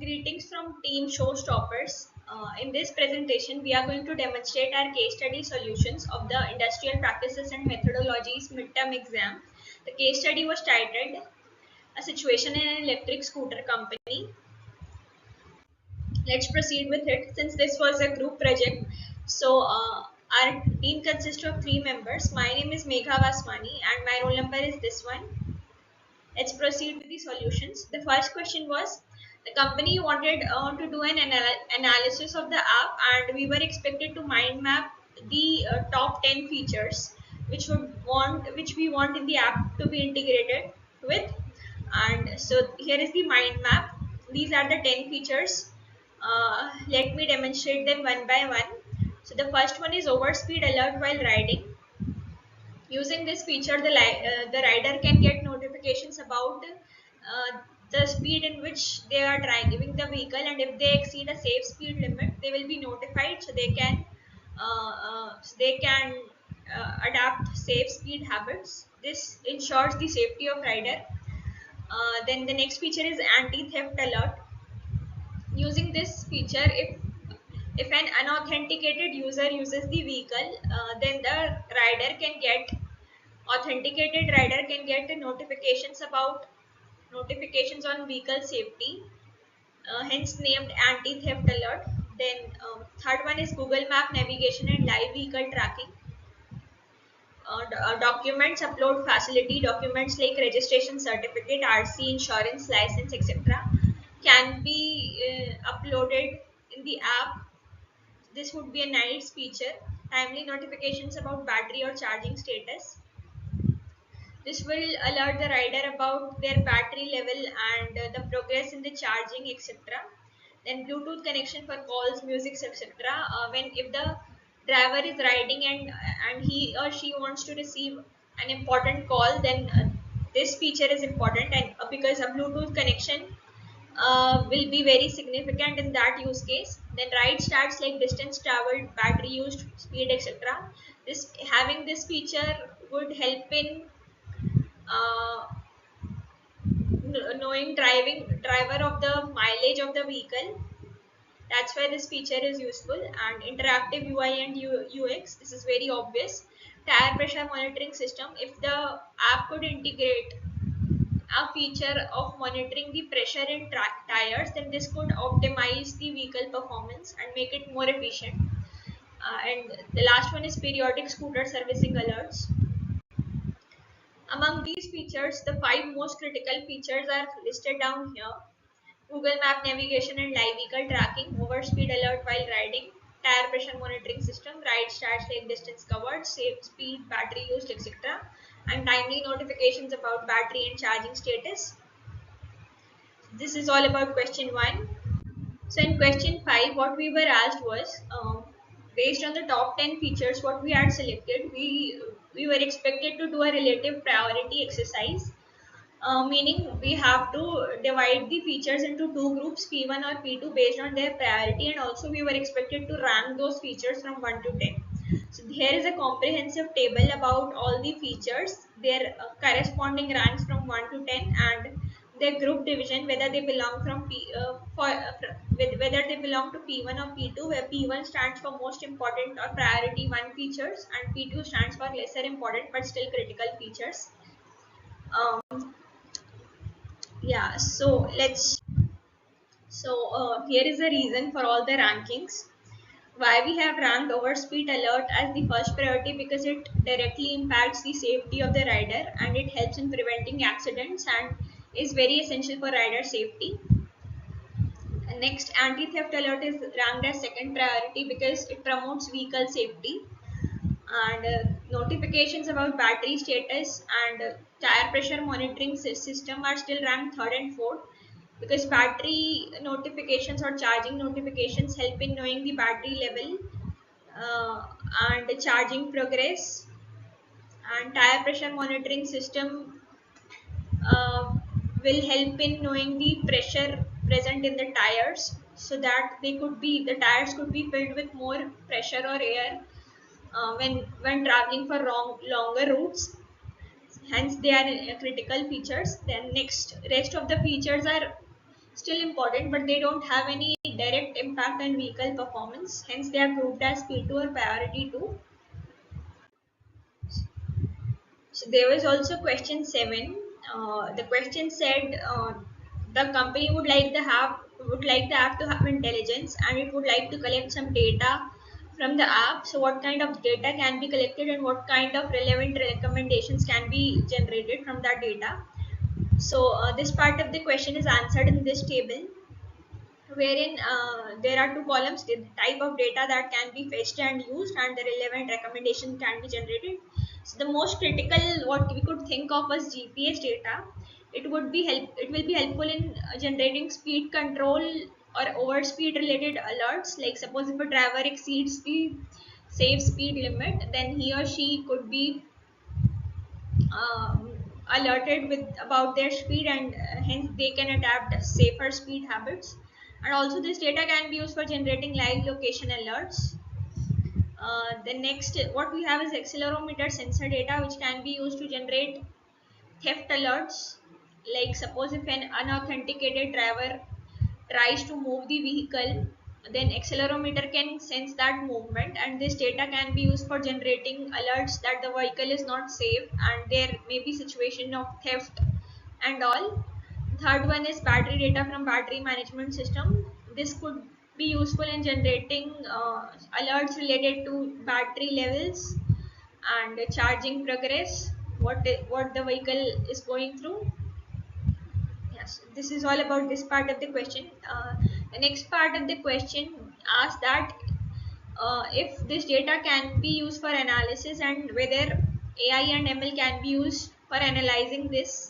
Greetings from Team Showstoppers. In this presentation, we are going to demonstrate our case study solutions of the Industrial Practices and Methodologies midterm exam. The case study was titled A Situation in an Electric Scooter Company. Let's proceed with it since this was a group project. Our team consists of 3 members. My name is Megha Vaswani and my roll number is this one. Let's proceed with the solutions. The first question was the company wanted to do an analysis of the app, and we were expected to mind map the top 10 features which we want in the app to be integrated with. And so here is the mind map. These are the 10 features. Let me demonstrate them one by one. So the first one is overspeed alert while riding. Using this feature, the rider can get notifications about the speed in which they are driving the vehicle, and if they exceed a safe speed limit, they will be notified so they can adapt safe speed habits. This ensures the safety of rider. Then the next feature is anti-theft alert. Using this feature, if an unauthenticated user uses the vehicle, then the authenticated rider can get notifications on vehicle safety, hence named anti-theft alert. Then third one is Google Map navigation and live vehicle tracking. Documents upload facility. Documents like registration certificate, RC, insurance license, etc. can be uploaded in the app. This would be a nice feature. Timely notifications about battery or charging status. This will alert the rider about their battery level and the progress in the charging, etc. Then Bluetooth connection for calls, music, etc. When if the driver is riding and he or she wants to receive an important call, then this feature is important, and because a Bluetooth connection will be very significant in that use case. Then ride stats like distance traveled, battery used, speed, etc. This having this feature would help in uh, knowing driver of the mileage of the vehicle. That's why this feature is useful. And interactive UI and UX, this is very obvious. Tire pressure monitoring system. If the app could integrate a feature of monitoring the pressure in tires, then this could optimize the vehicle performance and make it more efficient. And the last one is periodic scooter servicing alerts. Among these features, the 5 most critical features are listed down here. Google Map navigation and live vehicle tracking, overspeed alert while riding, tire pressure monitoring system, ride stats like distance covered, safe speed, battery used, etc. and timely notifications about battery and charging status. This is all about question 1. So in question 5, what we were asked was, based on the top 10 features what we had selected, we were expected to do a relative priority exercise, meaning we have to divide the features into 2 groups, P1 or P2, based on their priority, and also we were expected to rank those features from 1 to 10. So here is a comprehensive table about all the features, their corresponding ranks from 1 to 10, and their group division, whether they belong from whether they belong to P1 or P2, where P1 stands for most important or priority 1 features, and P2 stands for lesser important but still critical features. Yeah, here is the reason for all the rankings. Why we have ranked overspeed alert as the first priority, because it directly impacts the safety of the rider and it helps in preventing accidents and is very essential for rider safety. And next, anti-theft alert is ranked as second priority because it promotes vehicle safety. And notifications about battery status and tire pressure monitoring system are still ranked third and fourth, because battery notifications or charging notifications help in knowing the battery level uh, and the charging progress. And tire pressure monitoring system uh, will help in knowing the pressure present in the tires, so that the tires could be filled with more pressure or air when traveling for longer routes. Hence they are critical features. Then next, rest of the features are still important, but they don't have any direct impact on vehicle performance. Hence, they are grouped as P2 or priority 2. So there was also question 7. The question said the company would like the app to have intelligence, and it would like to collect some data from the app. So what kind of data can be collected and what kind of relevant recommendations can be generated from that data? So this part of the question is answered in this table, wherein there are two columns: the type of data that can be fetched and used, and the relevant recommendation can be generated. So the most critical, what we could think of as GPS data, it will be helpful in generating speed control or overspeed related alerts. Like suppose if a driver exceeds the safe speed limit, then he or she could be um, alerted with about their speed, and hence they can adapt safer speed habits. And also this data can be used for generating live location alerts. The next what we have is accelerometer sensor data, which can be used to generate theft alerts. Like suppose if an unauthenticated driver tries to move the vehicle, then accelerometer can sense that movement, and this data can be used for generating alerts that the vehicle is not safe and there may be situation of theft and all. Third one is battery data from battery management system. This could be useful in generating alerts related to battery levels and charging progress, what the vehicle is going through. Yes, this is all about this part of the question. The next part of the question asks that if this data can be used for analysis, and whether AI and ML can be used for analyzing this,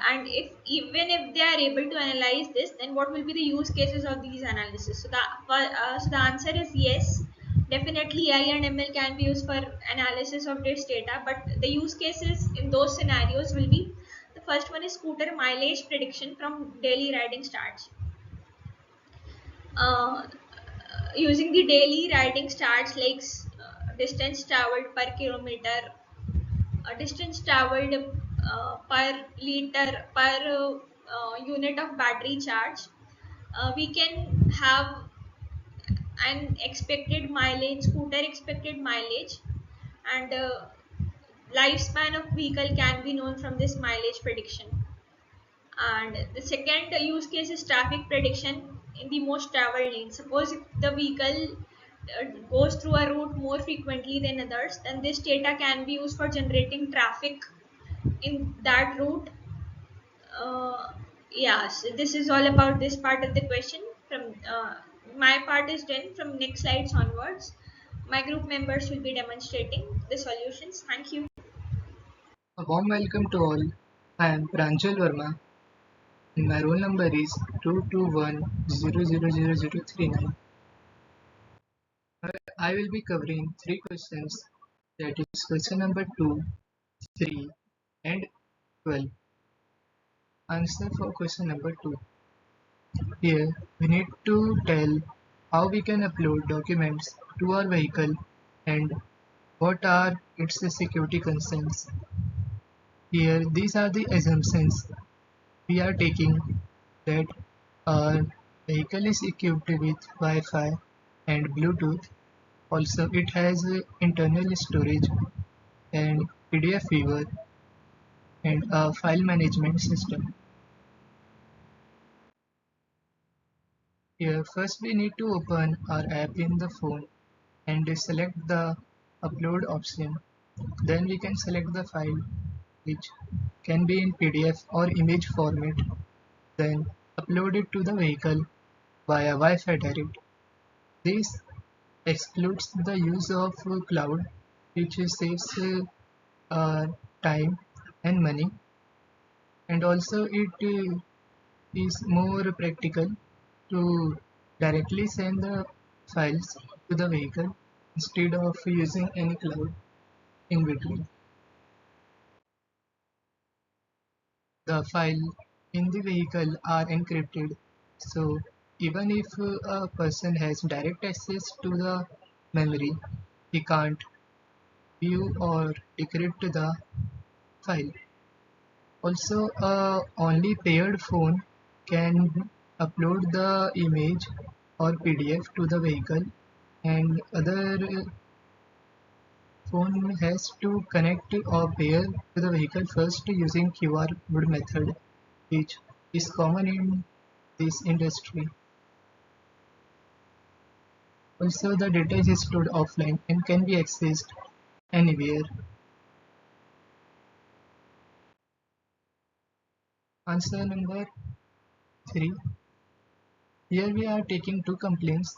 and if even if they are able to analyze this, then what will be the use cases of these analysis? So the answer is yes. Definitely, AI and ML can be used for analysis of this data, but the use cases in those scenarios will be: the first one is scooter mileage prediction from daily riding starts. Uh, Using the daily riding starts, like distance traveled per kilometer, distance traveled per liter per unit of battery charge, we can have an expected mileage, scooter expected mileage, and lifespan of vehicle can be known from this mileage prediction. And the second use case is traffic prediction in the most traveled lane. Suppose if the vehicle goes through a route more frequently than others, then this data can be used for generating traffic in that route. uh, yeah, so this is all about this part of the question. From my part is done. From next slides onwards, my group members will be demonstrating the solutions. Thank you. A warm welcome to all. I am Pranjal Verma and my roll number is 221000039. I will be covering three questions, that is question number 2, 3 and 12. Answer for question number 2. Here we need to tell how we can upload documents to our vehicle and what are its security concerns. Here these are the assumptions we are taking: that our vehicle is equipped with Wi-Fi and Bluetooth. Also, it has internal storage and PDF viewer and a file management system. Here, first we need to open our app in the phone and select the upload option. Then we can select the file, which can be in PDF or image format. Then upload it to the vehicle via Wi-Fi direct. This excludes the use of cloud, which saves time and money, and also it is more practical to directly send the files to the vehicle instead of using any cloud in between. The file in the vehicle are encrypted, so even if a person has direct access to the memory, he can't view or decrypt the file. Also, a only paired phone can upload the image or PDF to the vehicle, and other phone has to connect or pair to the vehicle first using QR code method, which is common in this industry. Also, the data is stored offline and can be accessed anywhere. Answer number 3. Here we are taking two complaints.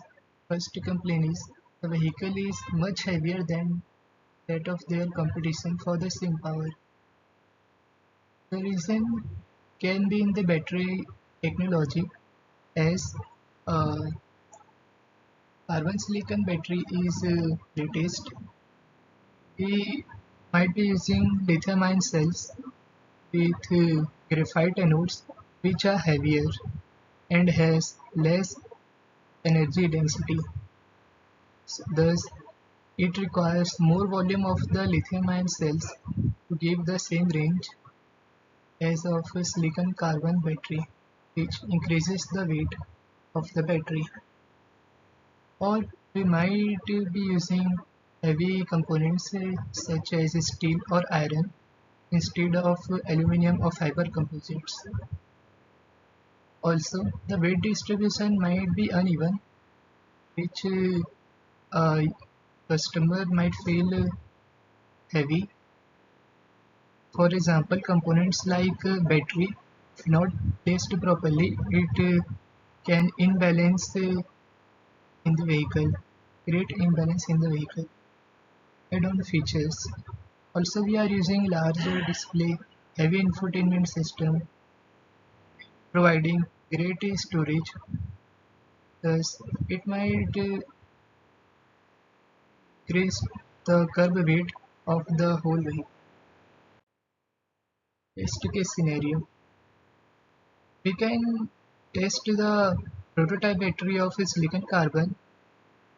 First complaint is the vehicle is much heavier than that of their competition for the same power. The reason can be in the battery technology, as uh, carbon silicon battery is latest. We might be using lithium ion cells with graphite anodes, which are heavier and has less energy density. Thus, it requires more volume of the lithium ion cells to give the same range as of a silicon carbon battery, which increases the weight of the battery. Or we might be using heavy components such as steel or iron instead of aluminum or fiber composites. Also, the weight distribution might be uneven, which a customer might feel heavy. For example, components like battery, if not placed properly, it can imbalance in the vehicle, create imbalance in the vehicle. Add-on features. Also, we are using larger display, heavy infotainment system, providing great storage. Thus, it might increase the curb weight of the whole vehicle. Test case scenario. We can test the prototype battery of a silicon carbon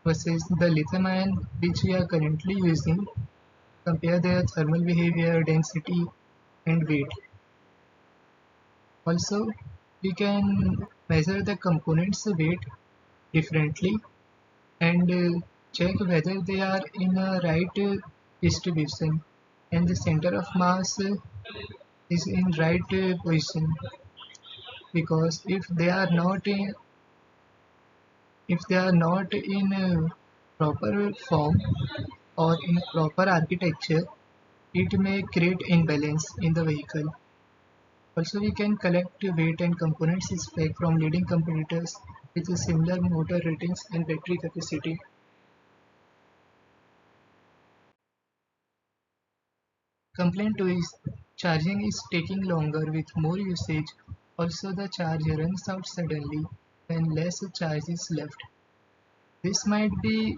versus the lithium ion which we are currently using. Compare their thermal behavior, density, and weight. Also, we can measure the components' weight differently and check whether they are in a right distribution and the center of mass is in right position, because if they are not in a proper form or in a proper architecture, it may create imbalance in the vehicle. Also, we can collect weight and components spec from leading competitors with similar motor ratings and battery capacity. Complaint 2 is charging is taking longer with more usage. Also, the charge runs out suddenly when less charge is left. This might be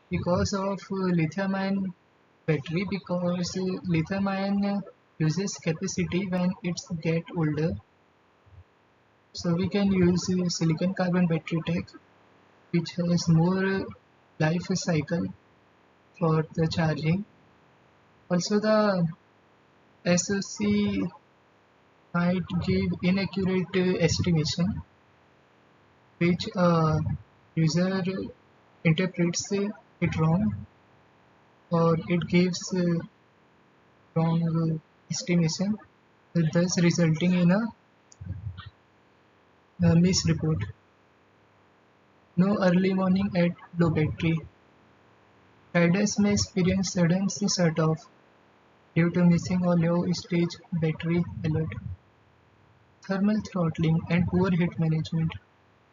because of lithium ion battery, because lithium ion loses capacity when it's get older. So we can use silicon carbon battery tech, which has more life cycle for the charging. Also, the SoC might give inaccurate estimation, which user interprets it wrong, or it gives wrong estimation, thus resulting in a misreport. No early morning at low battery. Riders may experience sudden shut-off due to missing or low stage battery alert. Thermal throttling and poor heat management.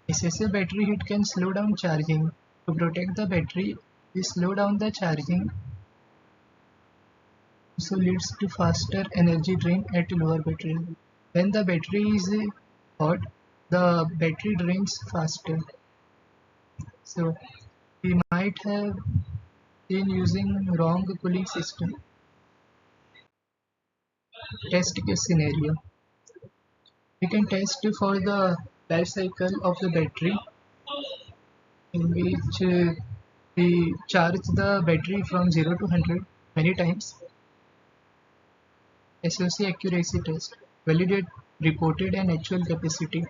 Excessive battery heat can slow down charging. To protect the battery, we slow down the charging, so leads to faster energy drain at lower battery level. When the battery is hot, the battery drains faster. So we might have been using wrong cooling system. Test case scenario. We can test for the life cycle of the battery, in which we charge the battery from 0 to 100 many times. SoC accuracy test. Validate reported and actual capacity.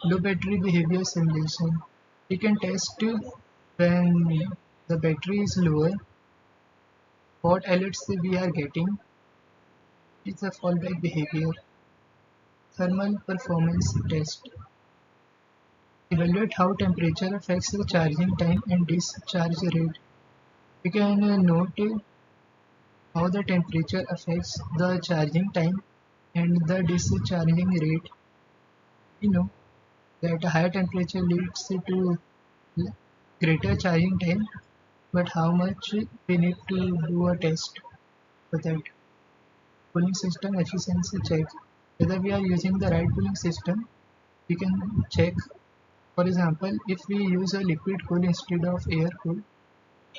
Low battery behavior simulation. We can test when the battery is lower, what alerts we are getting. It's a fallback behavior. Thermal performance test. Evaluate how temperature affects the charging time and discharge rate. We can note how the temperature affects the charging time and the discharging rate. We know that a higher temperature leads to greater charging time, but how much we need to do a test for that. Cooling system efficiency check. Whether we are using the right cooling system, we can check. For example, if we use a liquid cool instead of air cool,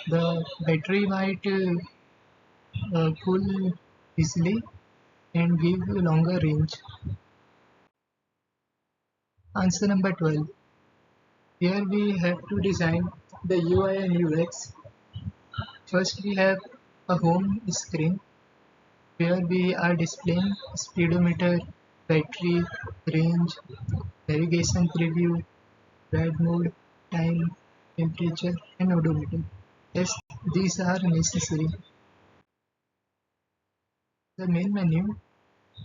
the battery might cool easily and give longer range. Answer number 12. Here we have to design the UI and UX. First we have a home screen where we are displaying speedometer, battery, range, navigation preview, ride mode, time, temperature and odometer. Yes, these are necessary. The main menu,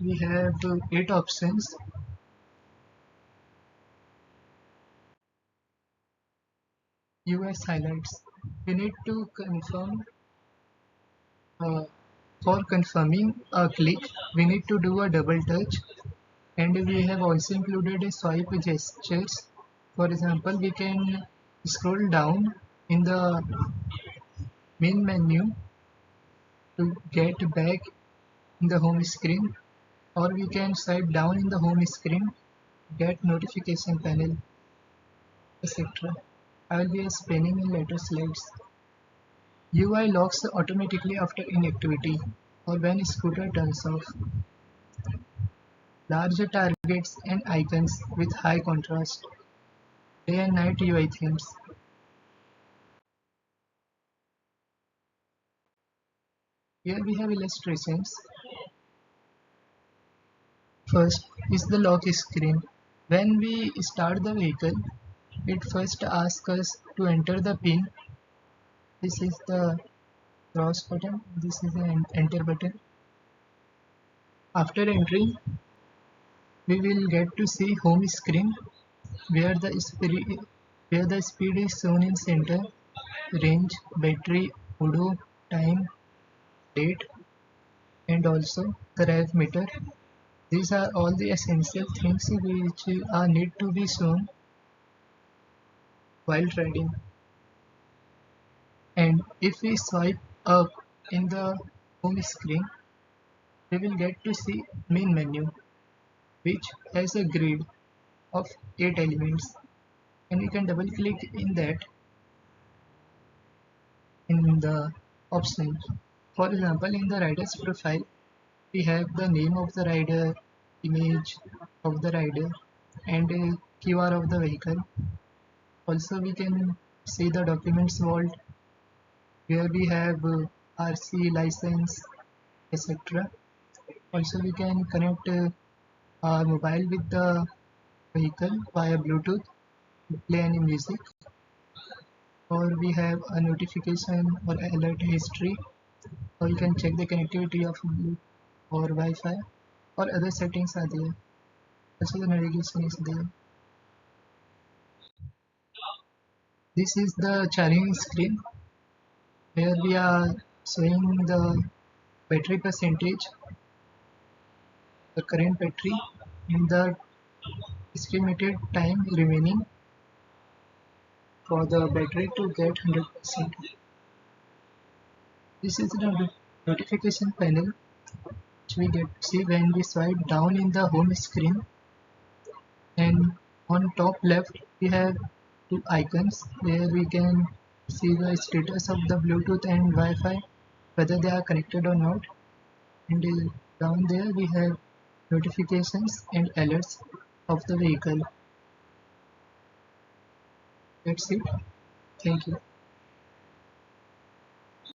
we have 8 options. US highlights. We need to confirm. For confirming a click, we need to do a double touch, and we have also included a swipe gestures. For example, we can scroll down in the main menu to get back in the home screen, or we can swipe down in the home screen, get notification panel, etc. I will be explaining in later slides. UI locks automatically after inactivity or when scooter turns off. Larger targets and icons with high contrast. Day and night UI themes. Here we have illustrations. First is the lock screen. When we start the vehicle, it first asks us to enter the pin. This is the cross button. This is the enter button. After entering, we will get to see home screen where the speed is shown in center, range, battery, odo, time, date, and also the rev meter. These are all the essential things which are need to be shown while riding. And if we swipe up in the home screen, we will get to see main menu, which has a grid of 8 elements, and we can double click in that in the options. For example, in the rider's profile, we have the name of the rider, image of the rider, and a QR of the vehicle. Also, we can see the documents vault where we have RC license, etc. Also, we can connect our mobile with the vehicle via Bluetooth to play any music, or we have a notification or alert history, or you can check the connectivity of Bluetooth or Wi-Fi, or other settings are there. Also, the navigation is there. This is the charging screen where we are showing the battery percentage, the current battery, and the estimated time remaining for the battery to get 100%. This is the notification panel which we get to see when we swipe down in the home screen, and on top left we have 2 icons where we can see the status of the Bluetooth and Wi-Fi, whether they are connected or not, and down there we have notifications and alerts of the vehicle. That's it. Thank you.